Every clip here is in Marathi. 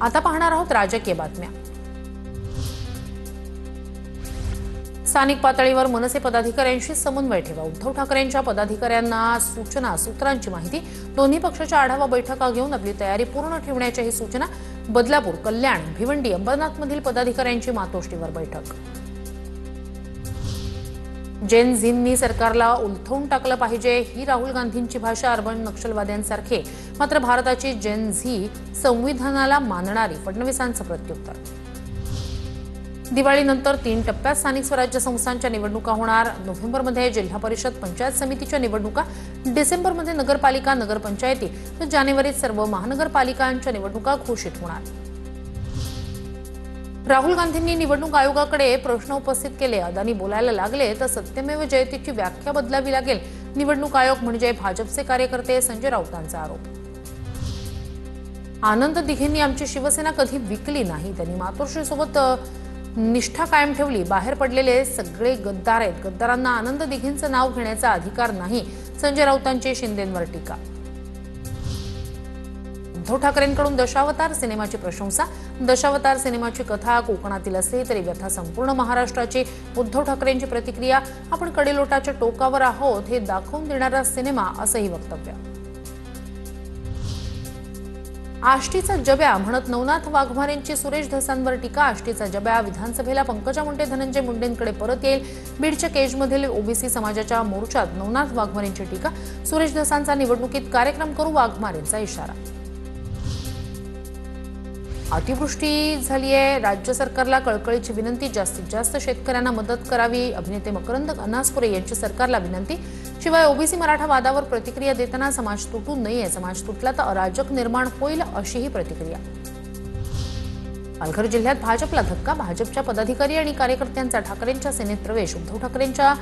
आता पाहणार आहोत राजकीय बातम्या। स्थानिक पातळीवर मनसे पदाधिकाऱ्यांशी समन्वय ठेवा। उद्धव ठाकरेंच्या पदाधिकाऱ्यांना सूचना सूत्रांची माहिती। दोन्ही पक्षाच्या आढावा बैठका घेऊन आपली तयारी पूर्ण ठेवण्याची सूचना। बदलापूर, कल्याण, भिवंडी, अंबरनाथमधील पदाधिकाऱ्यांची मातोश्रीवर बैठक। जेन झींनी सरकारला उलथवून टाकलं पाहिजे ही राहुल गांधींची भाषा। अर्बन नक्षलवाद्यांसारखे मात्र भारताची जेन झी संविधानाला मानणारी, फडणवीसांचं प्रत्युत्तर। दिवाळीनंतर 3 टप्प्यात स्थानिक स्वराज्य संस्थांच्या निवडणुका होणार। नोव्हेंबरमध्ये जिल्हा परिषद, पंचायत समितीच्या निवडणुका, डिसेंबरमध्ये नगरपालिका, नगरपंचायती तर जानेवारीत सर्व महानगरपालिकांच्या निवडणुका घोषित होणार। राहुल गांधींनी निवडणूक आयोगाकडे प्रश्न उपस्थित केले। अदानी बोलायला लागले तर सत्यमेव जयतेची व्याख्या बदलावी लागेल। निवडणूक आयोग म्हणजे भाजपचे कार्यकर्ते, संजय राऊतांचा आरोप। आनंद दिघेंनी आमची शिवसेना कधी विकली नाही, त्यांनी मातोश्रीसोबत निष्ठा कायम ठेवली। बाहेर पडलेले सगळे गद्दार आहेत, गद्दारांना आनंद दिघेंचं नाव घेण्याचा अधिकार नाही, संजय राऊतांची शिंदेंवर टीका। उद्धव ठाकरेंकडून दशावतार सिनेमाची प्रशंसा। दशावतार सिनेमाची कथा कोकणातील असली तरी व्यथा संपूर्ण महाराष्ट्राची। उद्धव ठाकरेंची प्रतिक्रिया, आपण कडेलोटाच्या टोकावर आहोत हे दाखवून देणारा सिनेमा, असंही वक्तव्य। आष्टीचा जब्या म्हणत नवनाथ वाघमारेंची सुरेश धसांवर टीका। आष्टीचा जब्या विधानसभेला पंकजा मुंडे, धनंजय मुंडेंकडे परत येईल। बीडच्या केजमधील ओबीसी समाजाच्या मोर्चात नवनाथ वाघमारेंची टीका। सुरेश धसांचा निवडणुकीत कार्यक्रम करू, वाघमारेंचा इशारा। अतिवृष्टी झाली आहे, राज्य सरकारला कळकळीची विनंती। जास्तीत जास्त शेतकऱ्यांना मदत करावी, अभिनेते मकरंद अनासपुरे यांची सरकारला विनंती। शिवाय ओबीसी मराठा वादावर प्रतिक्रिया देताना समाज तुटू नये, समाज तुटला तर अराजक निर्माण होईल, अशीही प्रतिक्रिया। पालघर जिल्ह्यात भाजपला धक्का। भाजपच्या पदाधिकारी आणि कार्यकर्त्यांचा ठाकरेंच्या सेनेत प्रवेश। उद्धव ठाकरेंच्या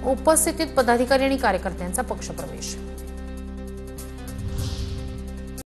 उपस्थितीत पदाधिकारी आणि कार्यकर्त्यांचा पक्षप्रवेश।